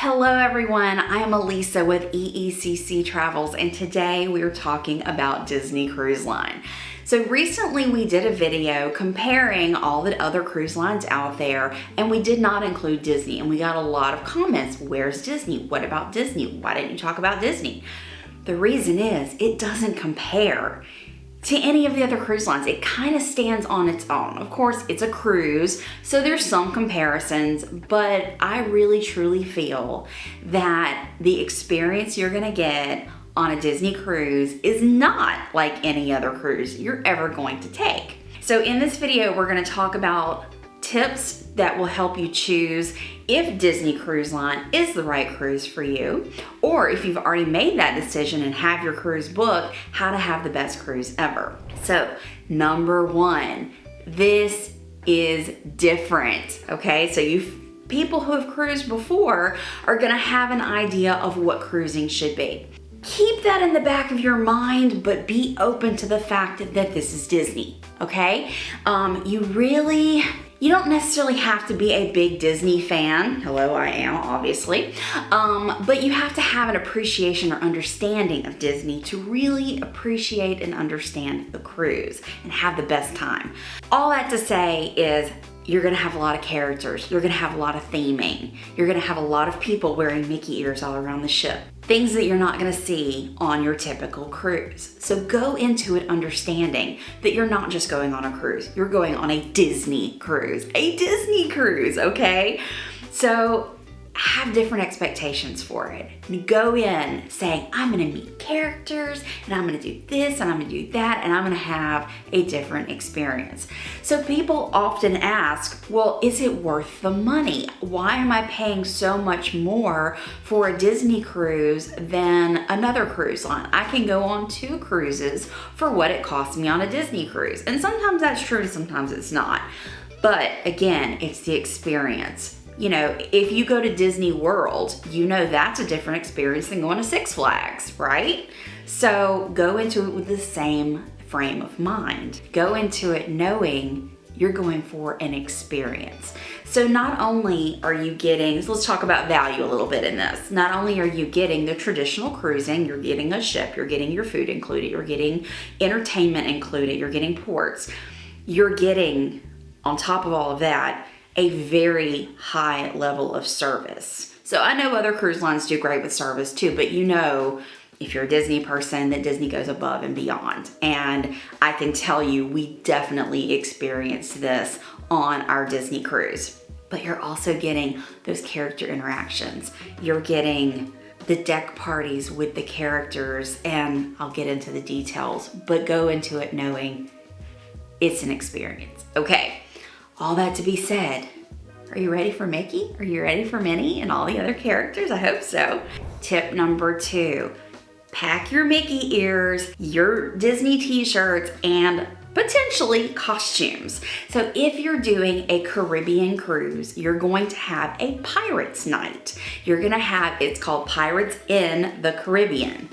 Hello everyone, I am Elisa with EECC Travels and today we are talking about Disney Cruise Line. So recently we did a video comparing all the other cruise lines out there and we did not include Disney, and we got a lot of comments. Where's Disney? What about Disney? Why didn't you talk about Disney? The reason is it doesn't compare to any of the other cruise lines. It kind of stands on its own. Of course, it's a cruise, so there's some comparisons, but I really truly feel that the experience you're gonna get on a Disney cruise is not like any other cruise you're ever going to take. So in this video, we're gonna talk about tips that will help you choose if Disney Cruise Line is the right cruise for you, or if you've already made that decision and have your cruise booked, how to have the best cruise ever. So number one, this is different, okay? So people who have cruised before are gonna have an idea of what cruising should be. Keep that in the back of your mind, but be open to the fact that this is Disney, okay? You don't necessarily have to be a big Disney fan. Hello, I am, obviously. But you have to have an appreciation or understanding of Disney to really appreciate and understand the cruise and have the best time. All that to say is, you're gonna have a lot of characters. You're gonna have a lot of theming. You're gonna have a lot of people wearing Mickey ears all around the ship. Things that you're not gonna see on your typical cruise. So go into it understanding that you're not just going on a cruise. You're going on a Disney cruise. A Disney cruise, okay? So have different expectations for it. And go in saying, I'm gonna meet characters, and I'm gonna do this, and I'm gonna do that, and I'm gonna have a different experience. So people often ask, well, is it worth the money? Why am I paying so much more for a Disney cruise than another cruise line? I can go on 2 cruises for what it costs me on a Disney cruise. And sometimes that's true, and sometimes it's not. But again, it's the experience. You know, if you go to Disney World, you know that's a different experience than going to Six Flags, right? So go into it with the same frame of mind. Go into it knowing you're going for an experience. So not only are you getting, so let's talk about value a little bit in this. Not only are you getting the traditional cruising, you're getting a ship, you're getting your food included, you're getting entertainment included, you're getting ports. You're getting, on top of all of that, a very high level of service. So I know other cruise lines do great with service too, but you know, if you're a Disney person, that Disney goes above and beyond. And I can tell you, we definitely experienced this on our Disney cruise. But you're also getting those character interactions. You're getting the deck parties with the characters, and I'll get into the details, but go into it knowing it's an experience, okay? All that to be said, are you ready for Mickey? Are you ready for Minnie and all the other characters? I hope so. Tip number 2, pack your Mickey ears, your Disney t-shirts, and potentially costumes. So if you're doing a Caribbean cruise, you're going to have a Pirates Night. You're gonna have, it's called Pirates in the Caribbean.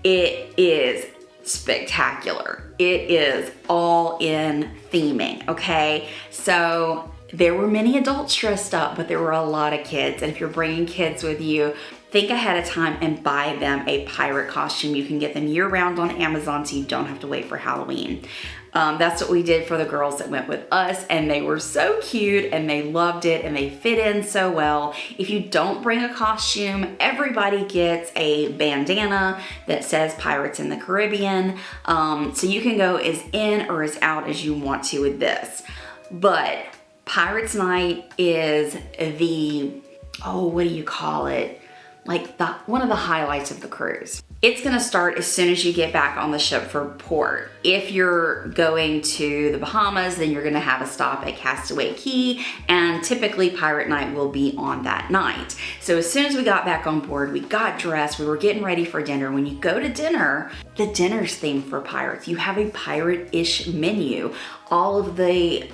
It is spectacular. It is all in theming, okay? So there were many adults dressed up, but there were a lot of kids. And if you're bringing kids with you, think ahead of time and buy them a pirate costume. You can get them year-round on Amazon, so you don't have to wait for Halloween. That's what we did for the girls that went with us, and they were so cute and they loved it and they fit in so well. If you don't bring a costume, everybody gets a bandana that says Pirates in the Caribbean. So you can go as in or as out as you want to with this. But Pirates Night is the, what do you call it? Like one of the highlights of the cruise. It's gonna start as soon as you get back on the ship for port. If you're going to the Bahamas, then you're gonna have a stop at Castaway Cay, and typically Pirate Night will be on that night. So as soon as we got back on board, we got dressed, we were getting ready for dinner. When you go to dinner, the dinner's themed for pirates. You have a pirate-ish menu. All of the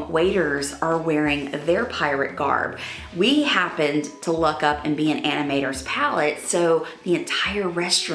waiters are wearing their pirate garb. We happened to look up and be an animator's palette, so the entire restaurant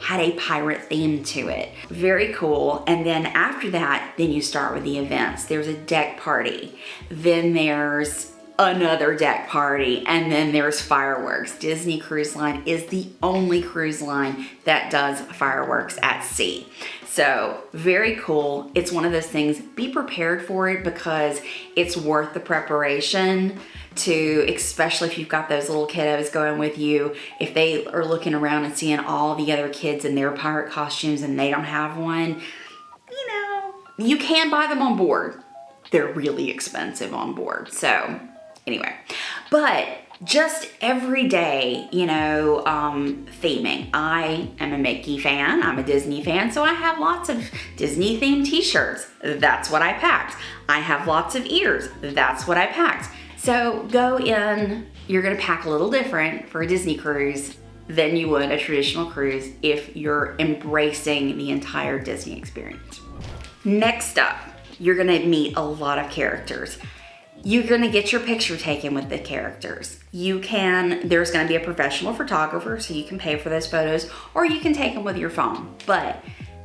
had a pirate theme to it. Very cool. And then after that, then you start with the events. There's a deck party. Then there's another deck party, and then there's fireworks. Disney Cruise Line is the only cruise line that does fireworks at sea. So very cool. It's one of those things, be prepared for it because it's worth the preparation to, especially if you've got those little kiddos going with you, if they are looking around and seeing all the other kids in their pirate costumes and they don't have one, you know, you can buy them on board. They're really expensive on board. So anyway, but just everyday, you know, theming. I am a Mickey fan, I'm a Disney fan, so I have lots of Disney themed t-shirts. That's what I packed. I have lots of ears. That's what I packed. So go in, you're gonna pack a little different for a Disney cruise than you would a traditional cruise if you're embracing the entire Disney experience. Next up, you're gonna meet a lot of characters. You're gonna get your picture taken with the characters. There's gonna be a professional photographer, so you can pay for those photos, or you can take them with your phone. But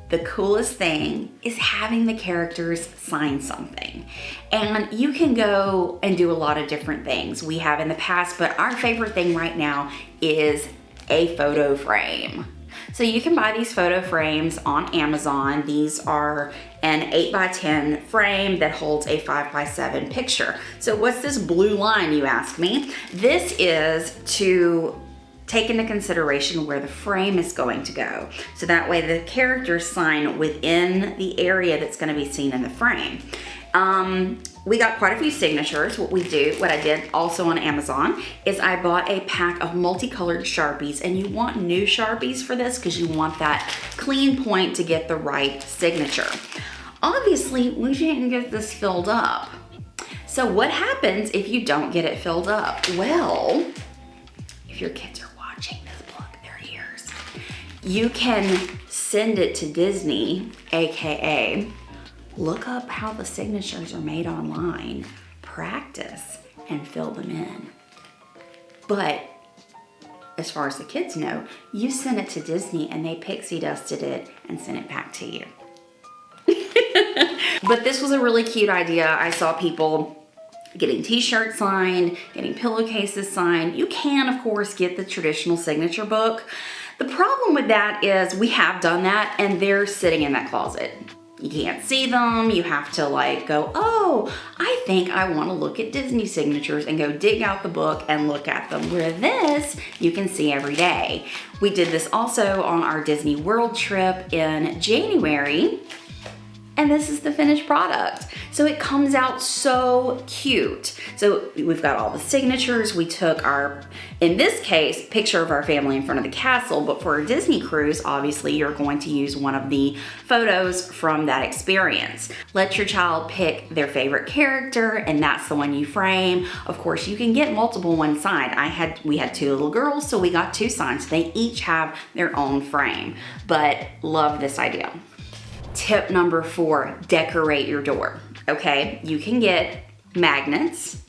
the coolest thing is having the characters sign something. And you can go and do a lot of different things. We have in the past, but our favorite thing right now is a photo frame. So you can buy these photo frames on Amazon. These are an 8x10 frame that holds a 5x7 picture. So what's this blue line, you ask me? This is to take into consideration where the frame is going to go. So that way the characters sign within the area that's gonna be seen in the frame. We got quite a few signatures. What I did also on Amazon is I bought a pack of multicolored Sharpies, and you want new Sharpies for this because you want that clean point to get the right signature. Obviously, we didn't get this filled up. So what happens if you don't get it filled up? Well, if your kids are watching this, plug their ears. You can send it to Disney, AKA look up how the signatures are made online, practice, and fill them in. But as far as the kids know, you sent it to Disney and they pixie dusted it and sent it back to you. But this was a really cute idea. I saw people getting t-shirts signed, getting pillowcases signed. You can, of course, get the traditional signature book. The problem with that is we have done that and they're sitting in that closet. You can't see them. You have to like go, oh, I think I want to look at Disney signatures, and go dig out the book and look at them. Where this, you can see every day. We did this also on our Disney World trip in January. And this is the finished product. So it comes out so cute. So we've got all the signatures. We took our, in this case, picture of our family in front of the castle, but for a Disney cruise, obviously you're going to use one of the photos from that experience. Let your child pick their favorite character, and that's the one you frame. Of course, you can get multiple ones signed. We had two little girls, so we got two signed. So they each have their own frame, but love this idea. Tip number 4, decorate your door, okay? You can get magnets.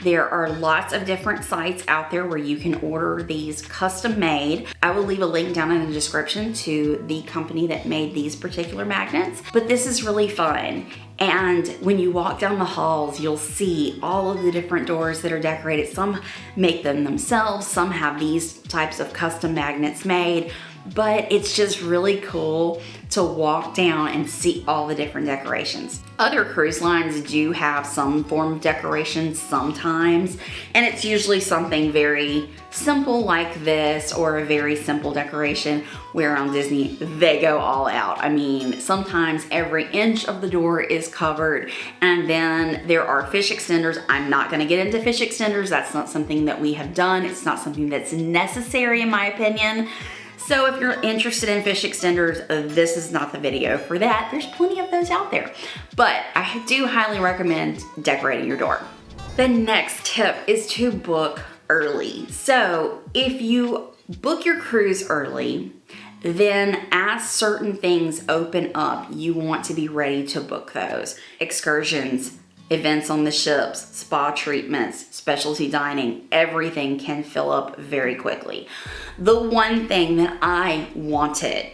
There are lots of different sites out there where you can order these custom made. I will leave a link down in the description to the company that made these particular magnets, but this is really fun. And when you walk down the halls, you'll see all of the different doors that are decorated. Some make them themselves, some have these types of custom magnets made, but it's just really cool to walk down and see all the different decorations. Other cruise lines do have some form of decorations sometimes, and it's usually something very simple like this, or a very simple decoration, where on Disney, they go all out. I mean, sometimes every inch of the door is covered, and then there are fish extenders. I'm not gonna get into fish extenders. That's not something that we have done. It's not something that's necessary in my opinion. So if you're interested in fish extenders, this is not the video for that. There's plenty of those out there. But I do highly recommend decorating your door. The next tip is to book early. So if you book your cruise early, then as certain things open up, you want to be ready to book those. Excursions, events on the ships, spa treatments, specialty dining, everything can fill up very quickly. The one thing that I wanted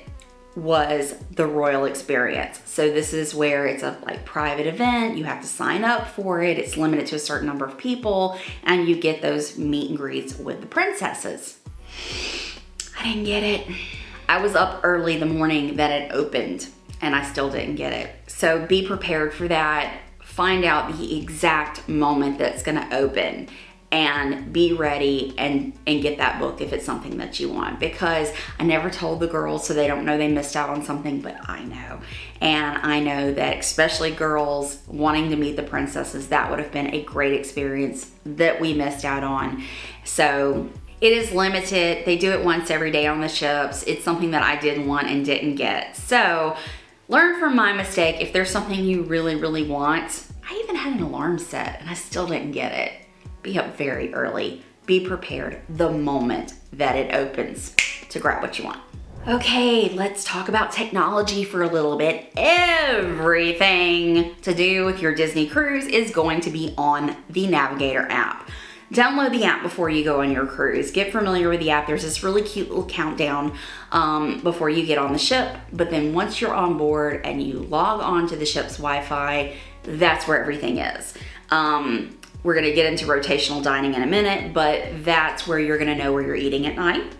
was the Royal Experience. So this is where it's a like private event. You have to sign up for it. It's limited to a certain number of people, and you get those meet and greets with the princesses. I didn't get it. I was up early the morning that it opened, and I still didn't get it. So be prepared for that. Find out the exact moment that's gonna open, and be ready and get that book if it's something that you want, because I never told the girls so they don't know they missed out on something, but I know. And I know that especially girls wanting to meet the princesses, that would have been a great experience that we missed out on. So it is limited. They do it once every day on the ships. It's something that I did want and didn't get. So learn from my mistake. If there's something you really, really want, I even had an alarm set and I still didn't get it. Be up very early. Be prepared the moment that it opens to grab what you want. Okay, let's talk about technology for a little bit. Everything to do with your Disney cruise is going to be on the Navigator app. Download the app before you go on your cruise. Get familiar with the app. There's this really cute little countdown before you get on the ship. But then once you're on board and you log on to the ship's Wi-Fi, that's where everything is. We're gonna get into rotational dining in a minute, but that's where you're gonna know where you're eating at night,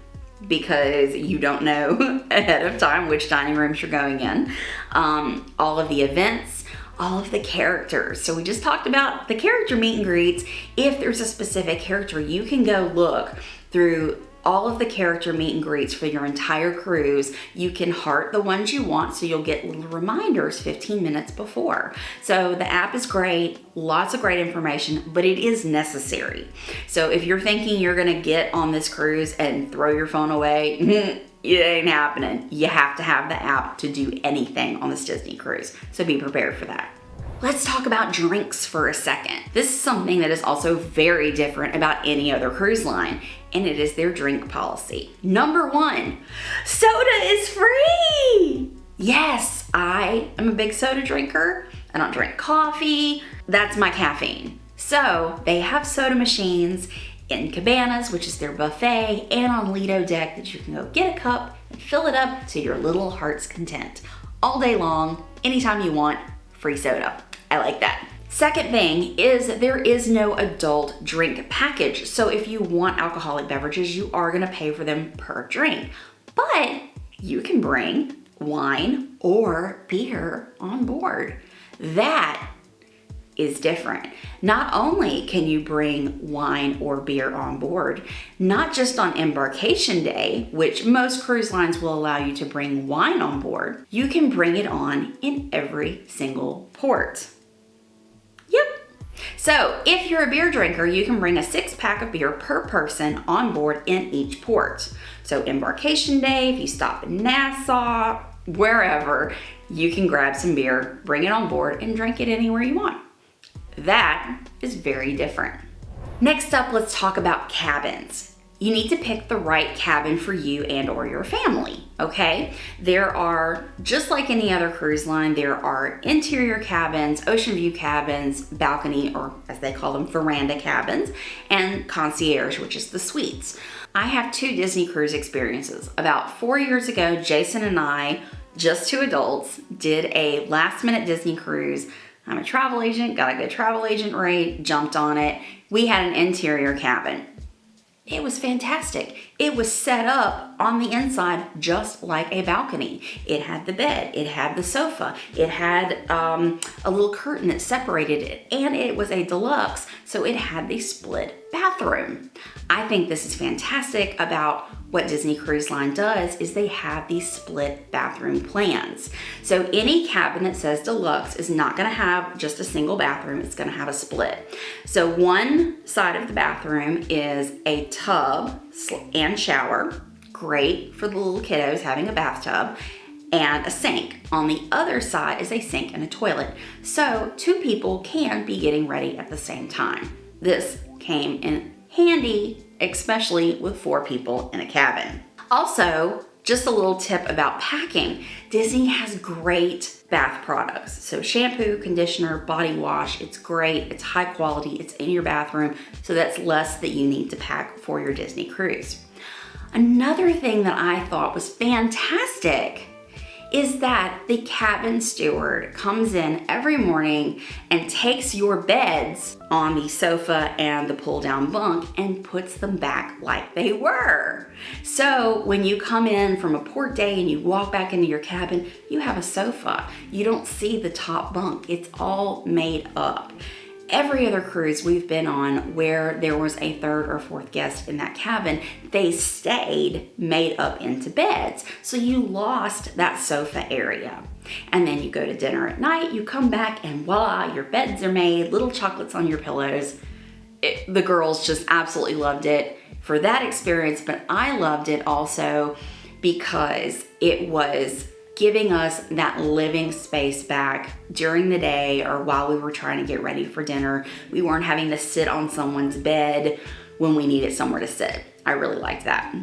because you don't know ahead of time which dining rooms you're going in. All of the events, all of the characters. So we just talked about the character meet and greets. If there's a specific character, you can go look through all of the character meet and greets for your entire cruise. You can heart the ones you want, so you'll get little reminders 15 minutes before. So the app is great, lots of great information, but it is necessary. So if you're thinking you're gonna get on this cruise and throw your phone away, it ain't happening. You have to have the app to do anything on this Disney cruise. So be prepared for that. Let's talk about drinks for a second. This is something that is also very different about any other cruise line, and it is their drink policy. Number one, soda is free. Yes, I am a big soda drinker. I don't drink coffee. That's my caffeine. So they have soda machines in cabanas, which is their buffet, and on Lido deck that you can go get a cup and fill it up to your little heart's content. All day long, anytime you want, free soda. I like that. Second thing is there is no adult drink package. So if you want alcoholic beverages, you are gonna pay for them per drink. But you can bring wine or beer on board. That is different. Not only can you bring wine or beer on board, not just on embarkation day, which most cruise lines will allow you to bring wine on board, you can bring it on in every single port. Yep. So if you're a beer drinker, you can bring a 6-pack of beer per person on board in each port. So embarkation day, if you stop in Nassau, wherever, you can grab some beer, bring it on board, and drink it anywhere you want. That is very different. Next up, let's talk about cabins. You need to pick the right cabin for you and or your family, okay? There are, just like any other cruise line, there are interior cabins, ocean view cabins, balcony, or as they call them, veranda cabins, and concierge, which is the suites. I have 2 Disney cruise experiences. About 4 years ago, Jason and I, just 2 adults, did a last minute Disney cruise. I'm a travel agent, got a good travel agent rate, jumped on it. We had an interior cabin. It was fantastic. It was set up on the inside just like a balcony. It had the bed, it had the sofa, it had a little curtain that separated it, and it was a deluxe, so it had the split bathroom. I think this is fantastic about what Disney Cruise Line does is they have these split bathroom plans. So any cabin that says deluxe is not gonna have just a single bathroom, it's gonna have a split. So one side of the bathroom is a tub and shower, great for the little kiddos having a bathtub, and a sink. On the other side is a sink and a toilet. So 2 people can be getting ready at the same time. This came in handy, especially with 4 people in a cabin. Also, just a little tip about packing. Disney has great bath products. So shampoo, conditioner, body wash, it's great, it's high quality, it's in your bathroom, so that's less that you need to pack for your Disney cruise. Another thing that I thought was fantastic is that the cabin steward comes in every morning and takes your beds on the sofa and the pull-down bunk and puts them back like they were. So when you come in from a port day and you walk back into your cabin, you have a sofa. You don't see the top bunk. It's all made up. Every other cruise we've been on where there was a third or fourth guest in that cabin, they stayed made up into beds. So you lost that sofa area. And then you go to dinner at night, you come back and voila, your beds are made, little chocolates on your pillows. The girls just absolutely loved it for that experience, but I loved it also because it was giving us that living space back during the day or while we were trying to get ready for dinner. We weren't having to sit on someone's bed when we needed somewhere to sit. I really liked that.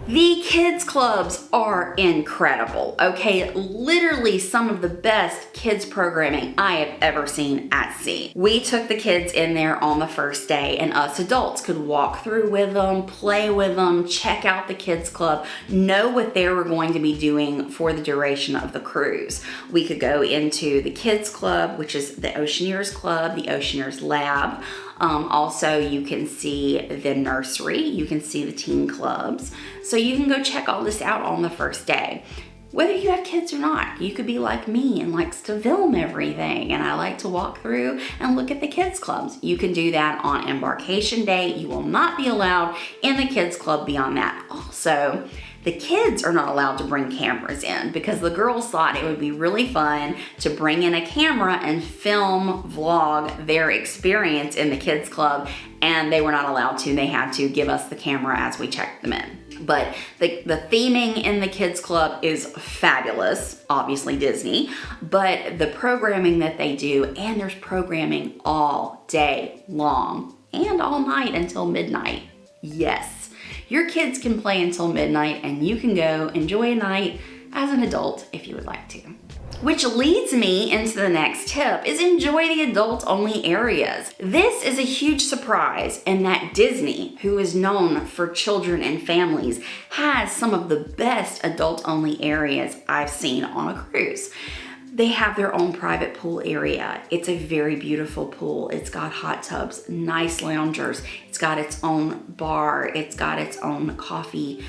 The kids clubs are incredible, okay? Literally some of the best kids programming I have ever seen at sea. We took the kids in there on the first day and us adults could walk through with them, play with them, check out the kids club, know what they were going to be doing for the duration of the cruise. We could go into the kids club, which is the Oceaneers Club, the Oceaneers Lab. Also, you can see the nursery, you can see the teen clubs. So you can go check all this out on the first day. Whether you have kids or not, you could be like me and likes to film everything, and I like to walk through and look at the kids clubs. You can do that on embarkation day. You will not be allowed in the kids club beyond that. Also, the kids are not allowed to bring cameras in because the girls thought it would be really fun to bring in a camera and film, vlog their experience in the kids club, and they were not allowed to. They had to give us the camera as we checked them in. But the theming in the kids club is fabulous, obviously Disney, but the programming that they do, and there's programming all day long and all night until midnight. Yes, your kids can play until midnight and you can go enjoy a night as an adult if you would like to. Which leads me into the next tip is enjoy the adult only areas. This is a huge surprise in that Disney, who is known for children and families, has some of the best adult only areas I've seen on a cruise. They have their own private pool area. It's a very beautiful pool. It's got hot tubs, nice loungers. It's got its own bar. It's got its own coffee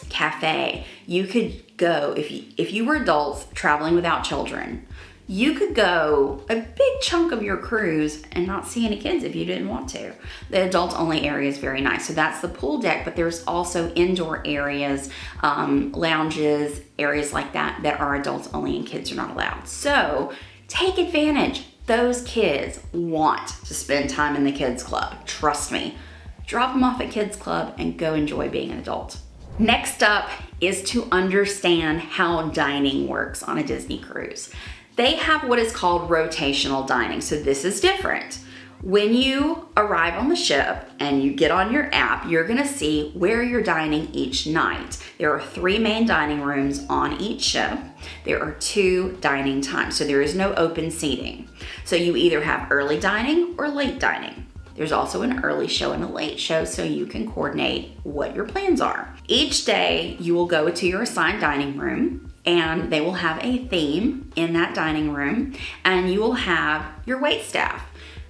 cafe. You could go, if you were adults traveling without children, you could go a big chunk of your cruise and not see any kids if you didn't want to. The adult only area is very nice. So that's the pool deck, but there's also indoor areas, lounges, areas like that are adults only and kids are not allowed. So take advantage. Those kids want to spend time in the kids club. Trust me. Drop them off at kids club and go enjoy being an adult. Next up is to understand how dining works on a Disney cruise. They have what is called rotational dining, so this is different. When you arrive on the ship and you get on your app, you're gonna see where you're dining each night. There are 3 main dining rooms on each ship. There are 2 dining times, so there is no open seating. So you either have early dining or late dining. There's also an early show and a late show, so you can coordinate what your plans are. Each day, you will go to your assigned dining room, and they will have a theme in that dining room, and you will have your wait staff.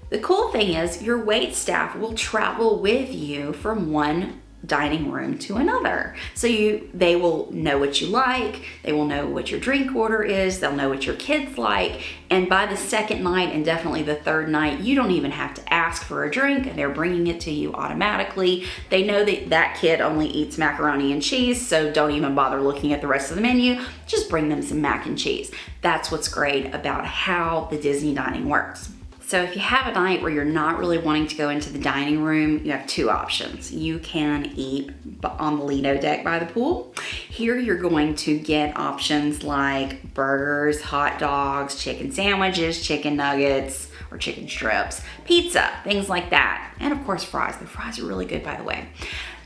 The cool thing is your wait staff will travel with you from one dining room to another. So they will know what you like, they will know what your drink order is, they'll know what your kids like, and by the second night and definitely the third night, you don't even have to ask for a drink, and they're bringing it to you automatically. They know that that kid only eats macaroni and cheese, so don't even bother looking at the rest of the menu, just bring them some mac and cheese. That's what's great about how the Disney dining works. So if you have a night where you're not really wanting to go into the dining room, you have 2 options. You can eat on the Lido deck by the pool. Here you're going to get options like burgers, hot dogs, chicken sandwiches, chicken nuggets, or chicken strips, pizza, things like that. And of course fries. The fries are really good, by the way.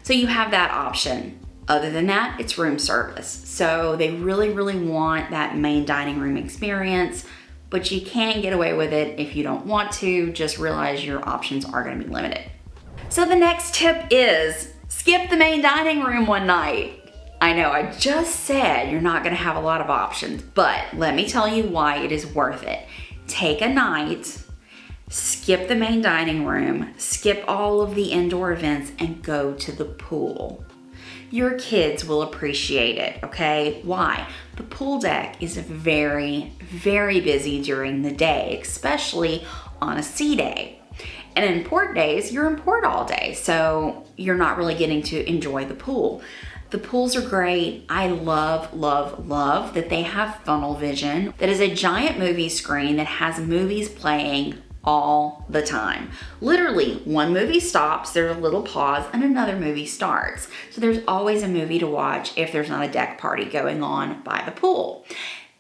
So you have that option. Other than that, it's room service. So they really, really want that main dining room experience, but you can get away with it if you don't want to. Just realize your options are going to be limited. So the next tip is skip the main dining room one night. I know, I just said you're not gonna have a lot of options, but let me tell you why it is worth it. Take a night, skip the main dining room, skip all of the indoor events, and go to the pool. Your kids will appreciate it, okay? Why? The pool deck is very, very busy during the day, especially on a sea day. And in port days, you're in port all day, so you're not really getting to enjoy the pool. The pools are great. I love, love, love that they have funnel vision. That is a giant movie screen that has movies playing all the time. Literally, one movie stops, there's a little pause, and another movie starts. So there's always a movie to watch if there's not a deck party going on by the pool.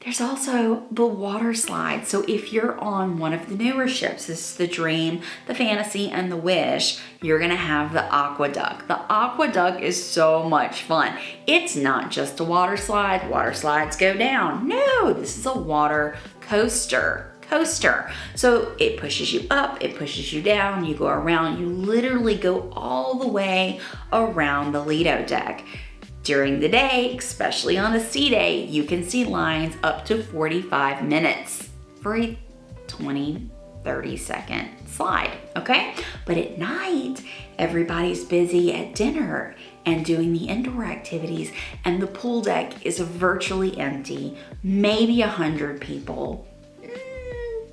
There's also the water slide. So if you're on one of the newer ships, this is the Dream, the Fantasy, and the Wish, you're gonna have the Aqueduct. The Aqueduct is so much fun. It's not just a water slide. Water slides go down. No, this is a water coaster. So it pushes you up, it pushes you down, you go around, you literally go all the way around the Lido deck. During the day, especially on a sea day, you can see lines up to 45 minutes for a 20, 30-second slide, okay? But at night, everybody's busy at dinner and doing the indoor activities, and the pool deck is virtually empty, maybe 100 people,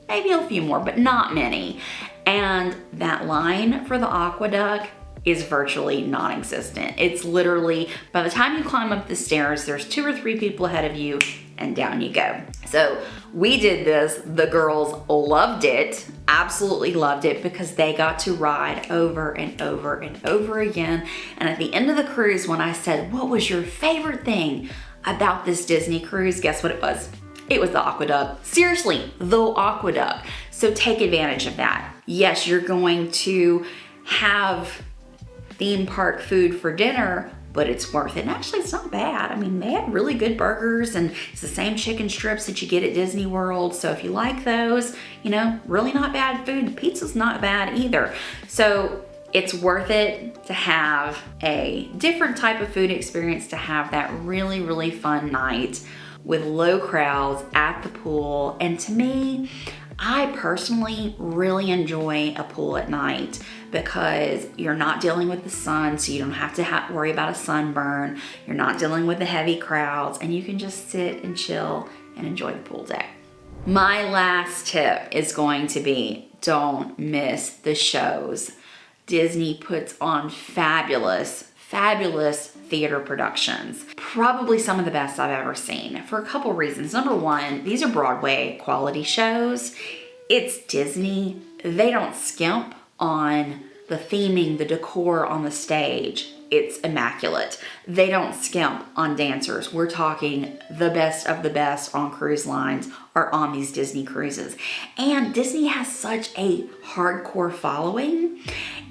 maybe a few more, but not many. And that line for the Aqueduct is virtually non-existent. It's literally, by the time you climb up the stairs, there's 2 or 3 people ahead of you and down you go. So we did this, the girls loved it, absolutely loved it, because they got to ride over and over and over again. And at the end of the cruise, when I said, what was your favorite thing about this Disney cruise? Guess what it was? It was the Aqueduct. Seriously, the Aqueduct. So take advantage of that. Yes, you're going to have theme park food for dinner, but it's worth it. And actually, it's not bad. I mean, they had really good burgers, and it's the same chicken strips that you get at Disney World. So if you like those, you know, really not bad food. Pizza's not bad either. So it's worth it to have a different type of food experience, to have that really, really fun night with low crowds at the pool. And to me, I personally really enjoy a pool at night because you're not dealing with the sun, so you don't have to worry about a sunburn. You're not dealing with the heavy crowds, and you can just sit and chill and enjoy the pool deck. My last tip is going to be, don't miss the shows. Disney puts on fabulous theater productions. Probably some of the best I've ever seen, for a couple reasons. Number one, these are Broadway quality shows. It's Disney. They don't skimp on the theming, the decor on the stage. It's immaculate. They don't skimp on dancers. We're talking the best of the best on cruise lines are on these Disney cruises. And Disney has such a hardcore following.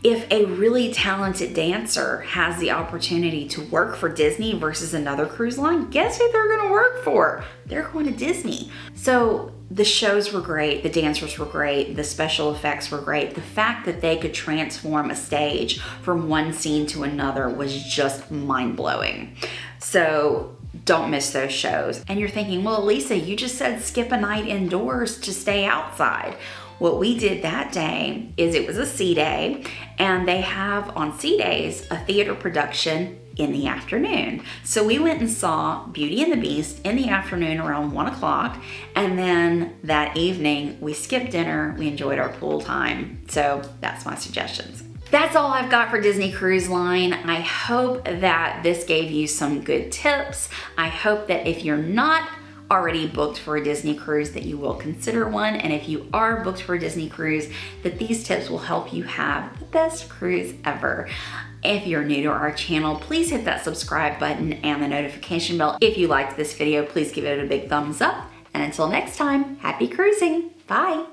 If a really talented dancer has the opportunity to work for Disney versus another cruise line, guess who they're gonna work for? They're going to Disney. So the shows were great, the dancers were great, the special effects were great. The fact that they could transform a stage from one scene to another was just mind-blowing. So don't miss those shows. And you're thinking, well, Lisa, you just said skip a night indoors to stay outside. What we did that day is it was a sea day, and they have on sea days a theater production in the afternoon. So we went and saw Beauty and the Beast in the afternoon around 1 o'clock, and then that evening we skipped dinner, we enjoyed our pool time. So that's my suggestions. That's all I've got for Disney Cruise Line. I hope that this gave you some good tips. I hope that if you're not already booked for a Disney cruise, that you will consider one. And if you are booked for a Disney cruise, that these tips will help you have the best cruise ever. If you're new to our channel, please hit that subscribe button and the notification bell. If you liked this video, please give it a big thumbs up. And until next time, happy cruising. Bye.